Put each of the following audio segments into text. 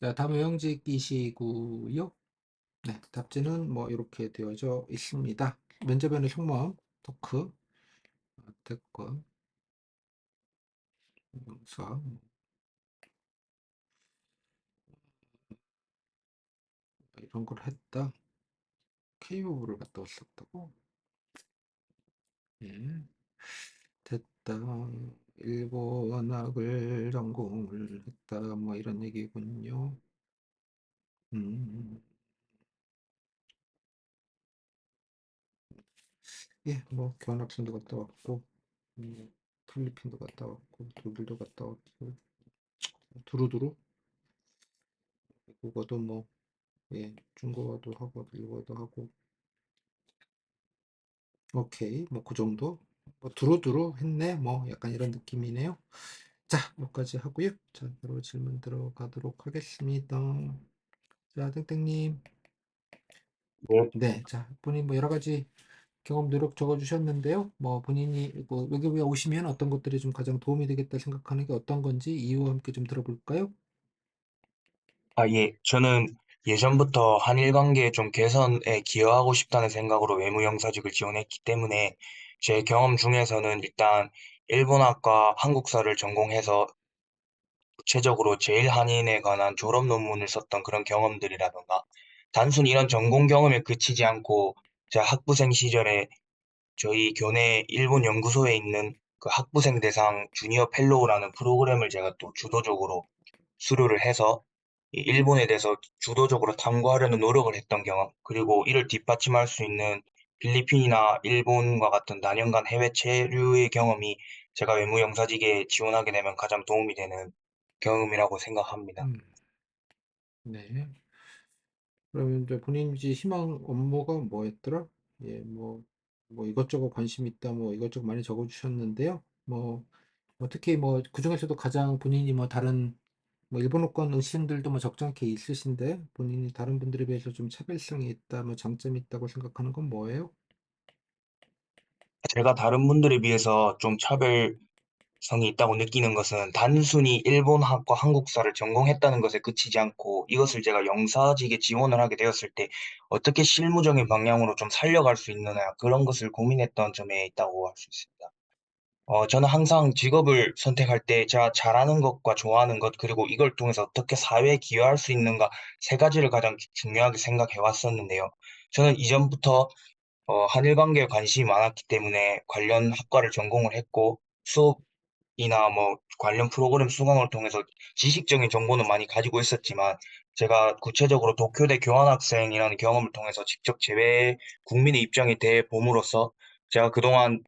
자, 다음 외형직이시고요. 네, 답지는 뭐 이렇게 되어져 있습니다. 면접에는 속마음, 토크, 태권, 영사 이런 걸 했다. K부부를 갔다 왔었다고? 예, 됐다. 일본학을 전공을 했다. 뭐 이런 얘기군요. 음, 예, 뭐 교환학생도 갔다 왔고, 필리핀도 갔다 왔고, 독일도 갔다 왔고, 두루두루 국어도 뭐, 예, 중국어도 하고, 일본어도 하고, 오케이, 뭐 그 정도. 뭐 두루두루 했네, 뭐 약간 이런 느낌이네요. 자, 여기까지 하고요. 자, 바로 질문 들어가도록 하겠습니다. 자, 땡땡님. 네. 네, 자, 본인 뭐 여러 가지 경험 노력 적어주셨는데요. 뭐 본인이 뭐 여기 오시면 어떤 것들이 좀 가장 도움이 되겠다 생각하는 게 어떤 건지 이유와 함께 좀 들어볼까요? 예. 저는 예전부터 한일 관계 좀 개선에 기여하고 싶다는 생각으로 외무영사직을 지원했기 때문에 제 경험 중에서는 일단 일본학과 한국사를 전공해서 구체적으로 제일한인에 관한 졸업 논문을 썼던 그런 경험들이라던가 단순히 이런 전공 경험에 그치지 않고 제가 학부생 시절에 저희 교내 일본 연구소에 있는 그 학부생 대상 주니어 펠로우라는 프로그램을 제가 또 주도적으로 수료를 해서 이 일본에 대해서 주도적으로 탐구하려는 노력을 했던 경험, 그리고 이를 뒷받침할 수 있는 필리핀이나 일본과 같은 다년간 해외 체류의 경험이 제가 외무영사직에 지원하게 되면 가장 도움이 되는 경험이라고 생각합니다. 음, 네. 그러면 이제 본인 이제 희망 업무가 뭐였더라? 예, 뭐 이것저것 관심 있다, 뭐 이것저것 많이 적어주셨는데요. 뭐 특히 뭐 그중에서도 가장 본인이 뭐 다른 뭐 일본어권 의신들도 뭐 적잖게 있으신데 본인이 다른 분들에 비해서 좀 차별성이 있다, 뭐 장점이 있다고 생각하는 건 뭐예요? 제가 다른 분들에 비해서 좀 차별성이 있다고 느끼는 것은 단순히 일본학과 한국사를 전공했다는 것에 그치지 않고 이것을 제가 영사직에 지원을 하게 되었을 때 어떻게 실무적인 방향으로 좀 살려갈 수 있느냐 그런 것을 고민했던 점에 있다고 할 수 있습니다. 저는 항상 직업을 선택할 때 제가 잘하는 것과 좋아하는 것, 그리고 이걸 통해서 어떻게 사회에 기여할 수 있는가 세 가지를 가장 중요하게 생각해 왔었는데요. 저는 이전부터 한일 관계에 관심이 많았기 때문에 관련 학과를 전공을 했고 수업이나 뭐 관련 프로그램 수강을 통해서 지식적인 정보는 많이 가지고 있었지만 제가 구체적으로 도쿄대 교환학생이라는 경험을 통해서 직접 제외 국민의 입장에 대해 봄으로써 제가 그동안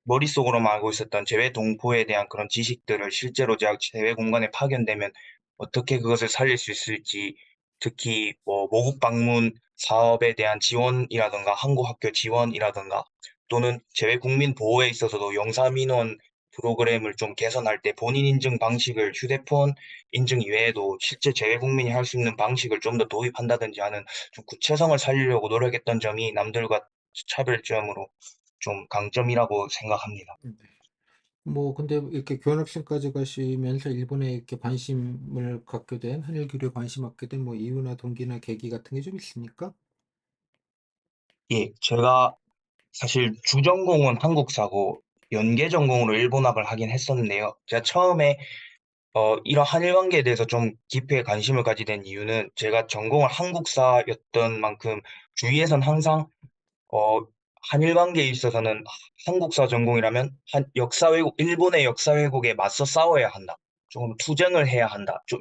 머릿속으로만 알고 있었던 재외 동포에 대한 그런 지식들을 실제로 제가 재외 공간에 파견되면 어떻게 그것을 살릴 수 있을지, 특히 뭐 모국 방문 사업에 대한 지원이라든가 한국 학교 지원이라든가 또는 재외 국민 보호에 있어서도 영사 민원 프로그램을 좀 개선할 때 본인 인증 방식을 휴대폰 인증 이외에도 실제 재외 국민이 할 수 있는 방식을 좀 더 도입한다든지 하는 좀 구체성을 살리려고 노력했던 점이 남들과 차별점으로 좀 강점이라고 생각합니다. 네. 뭐 근데 이렇게 교환학생까지 가시면서 일본에 이렇게 관심을 갖게 된 한일 교류에 관심 갖게 된 뭐 이유나 동기나 계기 같은 게 좀 있습니까? 예, 제가 사실 주전공은 한국사고 연계 전공으로 일본학을 하긴 했었는데요. 제가 처음에 이런 한일 관계에 대해서 좀 깊이 관심을 가지게 된 이유는 제가 전공을 한국사였던 만큼 주위에선 항상 어, 한일 관계에 있어서는 한국사 전공이라면 역사 왜곡, 일본의 역사 왜곡에 맞서 싸워야 한다. 조금 투쟁을 해야 한다. 좀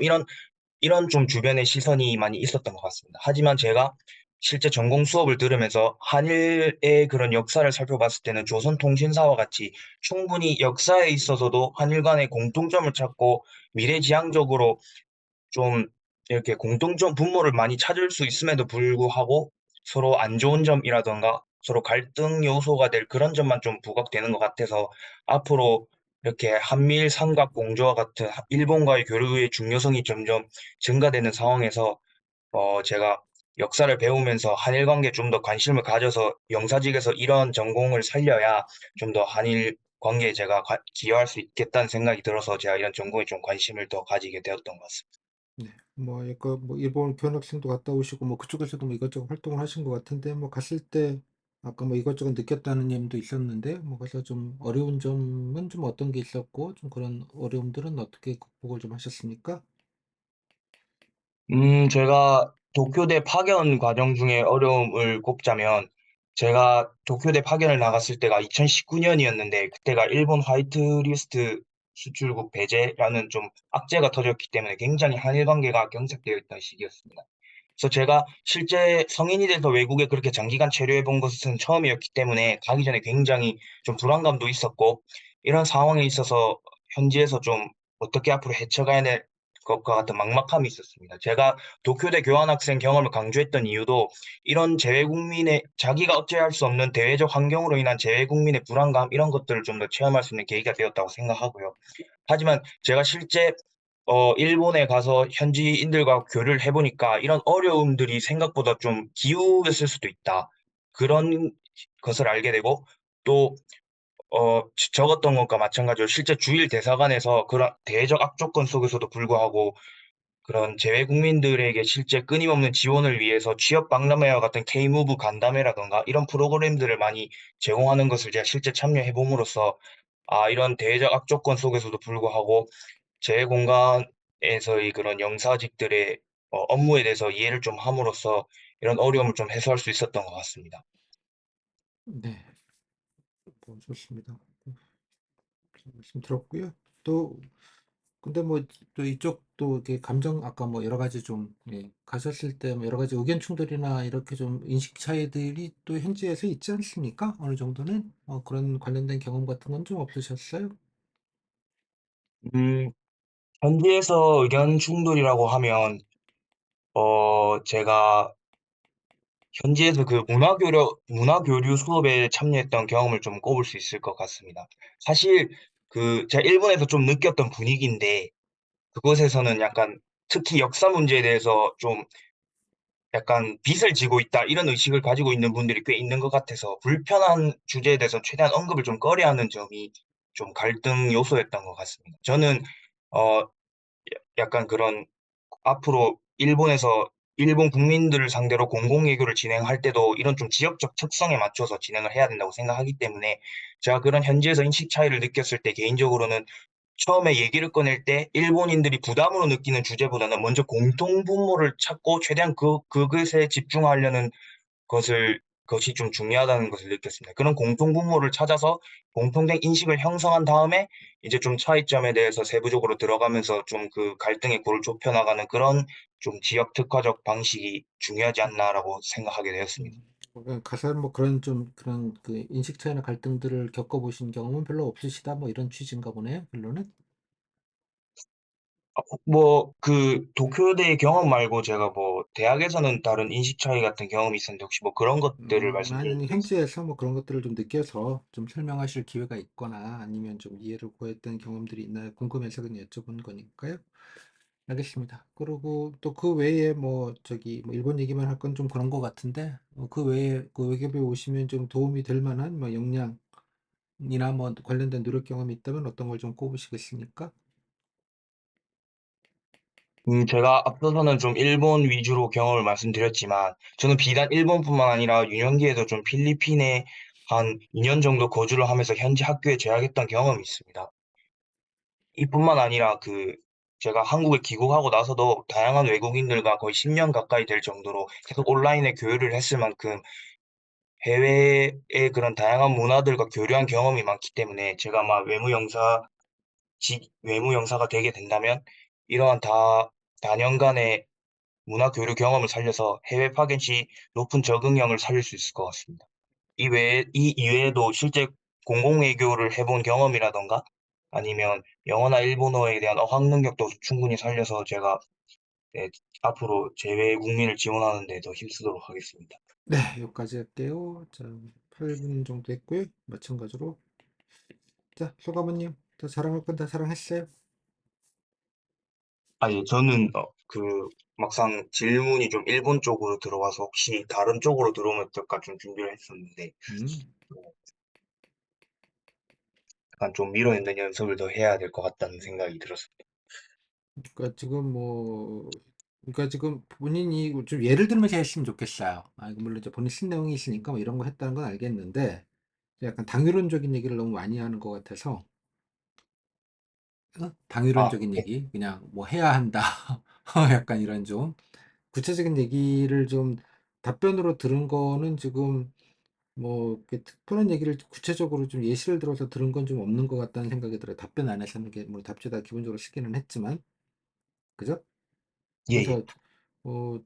이런 좀 주변에 시선이 많이 있었던 것 같습니다. 하지만 제가 실제 전공 수업을 들으면서 한일의 그런 역사를 살펴봤을 때는 조선통신사와 같이 충분히 역사에 있어서도 한일 간의 공통점을 찾고 미래지향적으로 좀 이렇게 공통점 분모를 많이 찾을 수 있음에도 불구하고 서로 안 좋은 점이라던가 서로 갈등 요소가 될 그런 점만 좀 부각되는 것 같아서 앞으로 이렇게 한미일 삼각 공조와 같은 일본과의 교류의 중요성이 점점 증가되는 상황에서 제가 역사를 배우면서 한일 관계에 좀 더 관심을 가져서 영사직에서 이런 전공을 살려야 좀 더 한일 관계에 제가 기여할 수 있겠다는 생각이 들어서 제가 이런 전공에 좀 관심을 더 가지게 되었던 것 같습니다. 네. 뭐 약간 뭐 일본 교환학생도 갔다 오시고 뭐 그쪽에서도 뭐 이것저것 활동을 하신 것 같은데 뭐 갔을 때 아까 뭐 이것저것 느꼈다는 점도 있었는데 뭐 그래서 좀 어려운 점은 좀 어떤 게 있었고 좀 그런 어려움들은 어떻게 극복을 좀 하셨습니까? 제가 도쿄대 파견 과정 중에 어려움을 꼽자면, 제가 도쿄대 파견을 나갔을 때가 2019년이었는데, 그때가 일본 화이트리스트 수출국 배제라는 좀 악재가 터졌기 때문에 굉장히 한일 관계가 경색되어 있던 시기였습니다. 그래서 제가 실제 성인이 돼서 외국에 그렇게 장기간 체류해 본 것은 처음이었기 때문에 가기 전에 굉장히 좀 불안감도 있었고, 이런 상황에 있어서 현지에서 좀 어떻게 앞으로 헤쳐가야 될 것과 같은 막막함이 있었습니다. 제가 도쿄대 교환학생 경험을 강조했던 이유도 이런 재외국민의 자기가 어찌할 수 없는 대외적 환경으로 인한 재외국민의 불안감 이런 것들을 좀 더 체험할 수 있는 계기가 되었다고 생각하고요. 하지만 제가 실제 일본에 가서 현지인들과 교류를 해 보니까 이런 어려움들이 생각보다 좀 기우였을 수도 있다. 그런 것을 알게 되고, 또 적었던 것과 마찬가지로 실제 주일 대사관에서 그런 대외적 악조건 속에서도 불구하고 그런 재외 국민들에게 실제 끊임없는 지원을 위해서 취업 박람회와 같은 K-무브 간담회라든가 이런 프로그램들을 많이 제공하는 것을 제가 실제 참여해 봄으로써, 아, 이런 대외적 악조건 속에서도 불구하고 제 공간에서의 그런 영사직들의 업무에 대해서 이해를 좀 함으로써 이런 어려움을 좀 해소할 수 있었던 것 같습니다. 네, 뭐 좋습니다. 말씀 들었고요. 또 근데 뭐 또 이쪽도 이렇게 감정 아까 뭐 여러 가지 좀 예, 가셨을 때 뭐 여러 가지 의견 충돌이나 이렇게 좀 인식 차이들이 또 현지에서 있지 않습니까? 어느 정도는 그런 관련된 경험 같은 건 좀 없으셨어요? 음, 현지에서 의견 충돌이라고 하면, 제가 현지에서 그 문화교류 수업에 참여했던 경험을 좀 꼽을 수 있을 것 같습니다. 사실 제가 일본에서 좀 느꼈던 분위기인데, 그곳에서는 약간 특히 역사 문제에 대해서 좀 약간 '빚을 지고 있다.' 이런 의식을 가지고 있는 분들이 꽤 있는 것 같아서 불편한 주제에 대해서 최대한 언급을 좀 꺼려하는 점이 좀 갈등 요소였던 것 같습니다. 저는 어 약간 그런 앞으로 일본에서 일본 국민들을 상대로 공공외교를 진행할 때도 이런 좀 지역적 특성에 맞춰서 진행을 해야 된다고 생각하기 때문에, 제가 그런 현지에서 인식 차이를 느꼈을 때 개인적으로는 처음에 얘기를 꺼낼 때 일본인들이 부담으로 느끼는 주제보다는 먼저 공통 분모를 찾고 최대한 그것에 집중하려는 것이 좀 중요하다는 것을 느꼈습니다. 그런 공통 분모를 찾아서 공통된 인식을 형성한 다음에 이제 좀 차이점에 대해서 세부적으로 들어가면서 좀 그 갈등의 골을 좁혀 나가는 그런 좀 지역 특화적 방식이 중요하지 않나라고 생각하게 되었습니다. 가서 뭐 그런 좀 그런 그 인식 차이나 갈등들을 겪어보신 경험은 별로 없으시다 뭐 이런 취지인가 보네요, 결론은. 뭐 도쿄대 경험 말고 제가 뭐 대학에서는 다른 인식 차이 같은 경험이 있었는데, 혹시 뭐 그런 것들을 말씀드릴 아니, 수 있을까요? 현지에서 뭐 그런 것들을 좀 느껴서 좀 설명하실 기회가 있거나 아니면 좀 이해를 구했던 경험들이 있나 궁금해서 그냥 여쭤본 거니까요. 알겠습니다. 그리고 또 그 외에 뭐 저기 뭐 일본 얘기만 할 건 좀 그런 것 같은데 그 외에 그 외국에 오시면 좀 도움이 될 만한 뭐 역량이나 뭐 관련된 노력 경험이 있다면 어떤 걸 좀 꼽으시겠습니까? 제가 앞서서는 좀 일본 위주로 경험을 말씀드렸지만, 저는 비단 일본뿐만 아니라 유년기에도 좀 필리핀에 한 2년 정도 거주를 하면서 현지 학교에 재학했던 경험이 있습니다. 이뿐만 아니라 제가 한국에 귀국하고 나서도 다양한 외국인들과 거의 10년 가까이 될 정도로 계속 온라인에 교류를 했을 만큼 해외의 그런 다양한 문화들과 교류한 경험이 많기 때문에, 제가 아마 외무 영사가 되게 된다면 이러한 다년간의 문화 교류 경험을 살려서 해외 파견 시 높은 적응력을 살릴 수 있을 것 같습니다. 이 이외에도 실제 공공외교를 해본 경험이라던가 아니면 영어나 일본어에 대한 어학 능력도 충분히 살려서 제가, 네, 앞으로 재외 국민을 지원하는 데 더 힘쓰도록 하겠습니다. 네, 여기까지 할게요. 자, 8분 정도 했고요. 마찬가지로 자, 소감은요? 더 자랑할 건 다 자랑했어요? 아, 예, 저는 막상 질문이 좀 일본 쪽으로 들어와서 혹시 다른 쪽으로 들어오면 어떨까 좀 준비를 했었는데, 음. 어, 약간 좀 밀어내는 연습을 더 해야 될 것 같다는 생각이 들었습니다. 그러니까 지금 뭐 그러니까 지금 본인이 좀 예를 들면서 했으면 좋겠어요. 아, 물론 이제 본인 쓴 내용이 있으니까 뭐 이런 거 했다는 건 알겠는데, 약간 당위론적인 얘기를 너무 많이 하는 것 같아서, 아, 당위론적인 네. 얘기, 그냥 뭐 해야 한다. 약간 이런 좀 구체적인 얘기를 좀 답변으로 들은 거는 지금 뭐 이렇게 특별한 얘기를 구체적으로 좀 예시를 들어서 들은 건 좀 없는 것 같다는 생각이 들어요. 답변 안 하시는 게 뭐 답지다 기본적으로 쓰기는 했지만, 그죠? 예, 예. 그래서 어,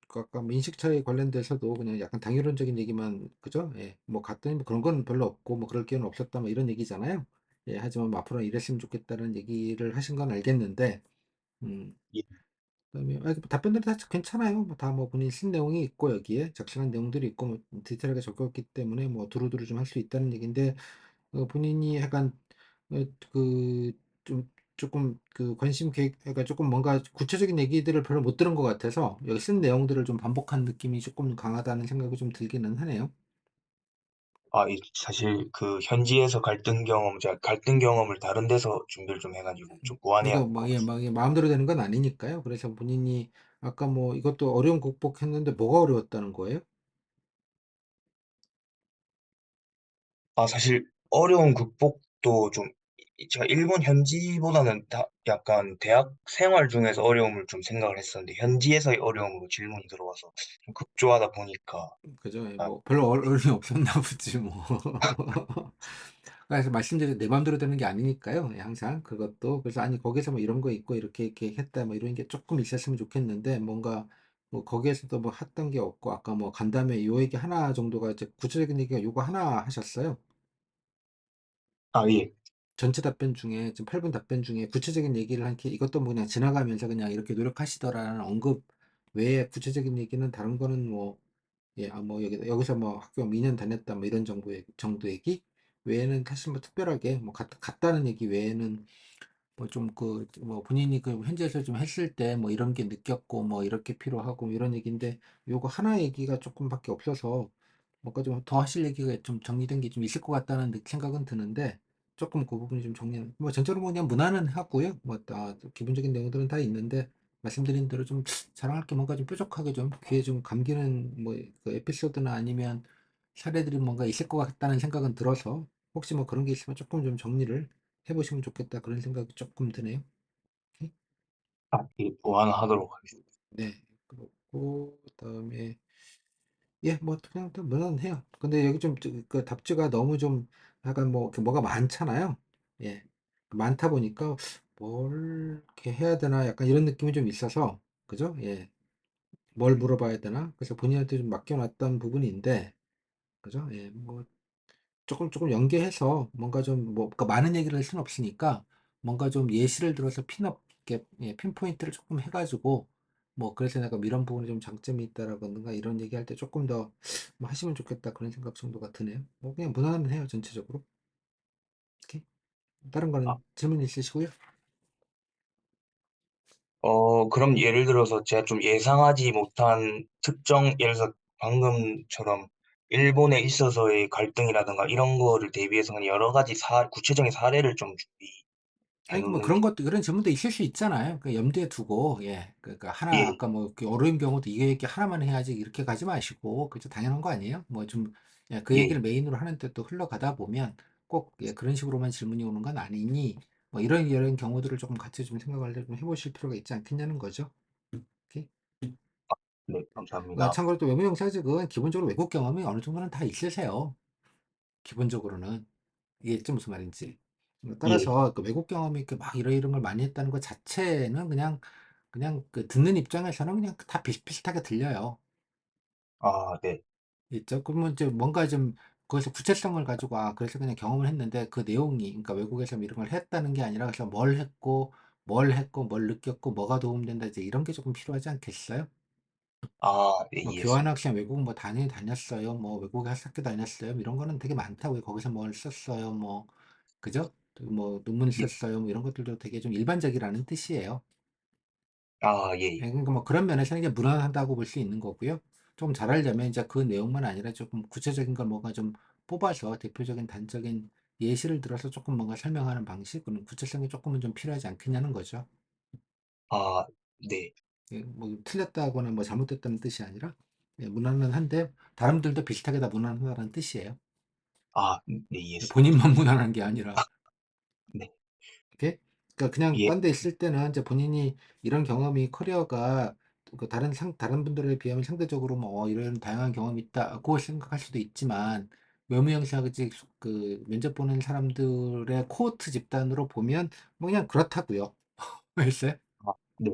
그 아까 뭐 인식 차이 관련돼서도 그냥 약간 당위론적인 얘기만, 그죠? 예, 뭐 갔더니 뭐 그런 건 별로 없고 뭐 그럴 기회는 없었다 뭐 이런 얘기잖아요. 예, 하지만 뭐 앞으로 이랬으면 좋겠다는 얘기를 하신 건 알겠는데, 음, 예. 그다음에 뭐 답변들이 다 괜찮아요. 뭐 다 뭐 본인 쓴 내용이 있고 여기에 적절한 내용들이 있고 뭐 디테일하게 적혔기 때문에 뭐 두루두루 좀 할 수 있다는 얘기인데, 본인이 약간 그 좀 조금 그 관심 계획, 그러니까 조금 뭔가 구체적인 얘기들을 별로 못 들은 것 같아서 여기 쓴 내용들을 좀 반복한 느낌이 조금 강하다는 생각이 좀 들기는 하네요. 아, 사실 그 현지에서 제가 갈등 경험을 다른 데서 준비를 좀 해가지고 좀 보완해야 이거 될 것 예, 같습니다. 마음대로 되는 건 아니니까요. 그래서 본인이 아까 뭐 이것도 어려움 극복했는데 뭐가 어려웠다는 거예요? 아, 사실 어려운 극복도 좀 제가 일본 현지보다는 약간 대학 생활 중에서 어려움을 좀 생각을 했었는데 현지에서의 어려움으로 질문이 들어와서 좀 급조하다 보니까 그죠? 예, 아, 뭐 별로 어려움이 없었나 보지 뭐. 그래서 말씀드린 내 맘대로 되는 게 아니니까요. 예, 항상 그것도 그래서 아니 거기서 뭐 이런 거 있고 이렇게 이렇게 했다 뭐 이런 게 조금 있었으면 좋겠는데 뭔가 뭐 거기에서도 뭐 했던 게 없고 아까 뭐 간담회 요 얘기 하나 정도가 이제 구체적인 얘기가 요거 하나 하셨어요. 예. 전체 답변 중에 지금 8분 답변 중에 구체적인 얘기를 한 게 이것도 뭐 그냥 지나가면서 그냥 이렇게 노력하시더라는 언급 외에 구체적인 얘기는 다른 거는 뭐 예, 뭐 여기서 뭐 학교 2년 다녔다 뭐 이런 정도 얘기 외에는 사실 뭐 특별하게 뭐 갔다는 얘기 외에는 뭐 좀 뭐 본인이 그 현지에서 좀 했을 때 뭐 이런 게 느꼈고 뭐 이렇게 필요하고 뭐 이런 얘기인데 요거 하나 얘기가 조금밖에 없어서 뭔가 좀 더 하실 얘기가 좀 정리된 게 좀 있을 것 같다는 생각은 드는데 조금 그 부분이 좀 정리는 뭐 전체로 뭐 그냥 무난은 하고요. 뭐 기본적인 내용들은 다 있는데 말씀드린 대로 좀 자랑할 게 뭔가 좀 뾰족하게 좀 귀에 좀 감기는 뭐 그 에피소드나 아니면 사례들이 뭔가 있을 것 같다는 생각은 들어서 혹시 뭐 그런 게 있으면 조금 좀 정리를 해보시면 좋겠다 그런 생각이 조금 드네요. 오케이? 예, 보완하도록 하겠습니다. 네, 그렇고 그다음에 예, 뭐 그냥 또 무난해요. 근데 여기 좀 그 답지가 너무 좀 약간 뭐 뭐가 많잖아요. 예, 많다 보니까 뭘 이렇게 해야 되나 약간 이런 느낌이 좀 있어서 그죠? 예, 뭘 물어봐야 되나? 그래서 본인한테 좀 맡겨놨던 부분인데 그죠? 예, 뭐 조금 연계해서 뭔가 좀 뭐 그러니까 많은 얘기를 할 수는 없으니까 뭔가 좀 예시를 들어서 이렇게 예, 핀포인트를 조금 해가지고 뭐 그래서 내가 이런 부분에 좀 장점이 있다라든가 이런 얘기할 때 조금 더 뭐 하시면 좋겠다 그런 생각 정도가 드네요. 뭐 그냥 무난해요 전체적으로. 오케이. 다른 아, 거는 질문 있으시고요. 그럼 예를 들어서 제가 좀 예상하지 못한 예를 들어서 방금처럼 일본에 있어서의 갈등이라든가 이런 거를 대비해서 그냥 여러 가지 구체적인 사례를 좀 준비해 아니 그 뭐 놓는 게, 그런 것도 그런 질문도 있을 수 있잖아요. 그 염두에 두고 예, 그러니까 하나 예, 아까 뭐 어려운 경우도 이게 하나만 해야지 이렇게 가지 마시고 그죠 당연한 거 아니에요? 뭐 좀 예, 그 예. 얘기를 메인으로 하는데 또 흘러가다 보면 꼭 예, 그런 식으로만 질문이 오는 건 아니니 뭐 이런 경우들을 조금 같이 좀 생각을 좀 해보실 필요가 있지 않겠냐는 거죠. 오케이? 네, 감사합니다. 참고로 또 외부 영사직은 기본적으로 외국 경험이 어느 정도는 다 있으세요. 기본적으로는. 이해했죠? 무슨 말인지. 예. 따라서 그 외국 경험이 이렇게 막 이런 걸 많이 했다는 것 자체는 그냥 그 듣는 입장에서는 그냥 다 비슷비슷하게 들려요. 아, 네. 있죠? 그러면 이제 뭔가 좀 거기서 구체성을 가지고 그래서 그냥 경험을 했는데 그 내용이 그러니까 외국에서 뭐 이런 걸 했다는 게 아니라 그래서 뭘 느꼈고 뭐가 도움된다 이제 이런 게 조금 필요하지 않겠어요? 아, 네, 뭐 이해했습니다. 교환학생 외국 뭐 다녔어요. 뭐 외국에 학교 다녔어요. 뭐 이런 거는 되게 많다고요. 거기서 뭘 썼어요. 뭐 그죠? 뭐 논문 예. 썼어요. 뭐 이런 것들도 되게 좀 일반적이라는 뜻이에요. 아, 예, 예, 예. 그러니까 뭐 그런 면에서는 이게 무난하다고 볼 수 있는 거고요. 좀 잘하려면 이제 그 내용만 아니라 조금 구체적인 걸 뭔가 좀 뽑아서 대표적인 단적인 예시를 들어서 조금 뭔가 설명하는 방식, 그런 구체성이 조금은 좀 필요하지 않겠냐는 거죠. 아, 네. 예 뭐 틀렸다거나 뭐 잘못됐다는 뜻이 아니라 예 무난한데 다른 분들도 비슷하게 다 무난하다는 뜻이에요. 아, 네, 예 이해했습니다. 본인만 무난한 게 아니라. 네, 오케이? 그러니까 그냥 예, 딴데 있을 때는 인제 본인이 이런 경험이 커리어가 그 다른 분들에 비하면 상대적으로 뭐 '이런 다양한 경험이 있다.'고 생각할 수도 있지만 외무영사직 그 면접 보는 사람들의 코호트 집단으로 보면 뭐 그냥 그렇다고요. 알겠어요? 아, 네,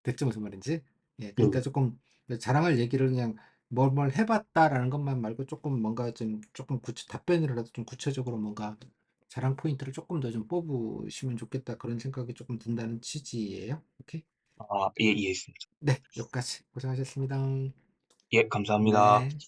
됐죠 무슨 말인지? 예 네, 그러니까 쪼끔 그 자랑할 얘기를 그냥 "뭘 해 봤다."라는 것만 말고 쪼끔 뭔가 좀 쪼끔 답변이라도 좀 구체적으로 뭔가 자랑 포인트를 쪼끔 더 좀 뽑으시면 좋겠다 그런 생각이 쪼끔 든다는 취지예요. 오케이? 아, 예, 이해했습니다. 네 여기까지 고생하셨습니다. 예, 감사합니다. 네.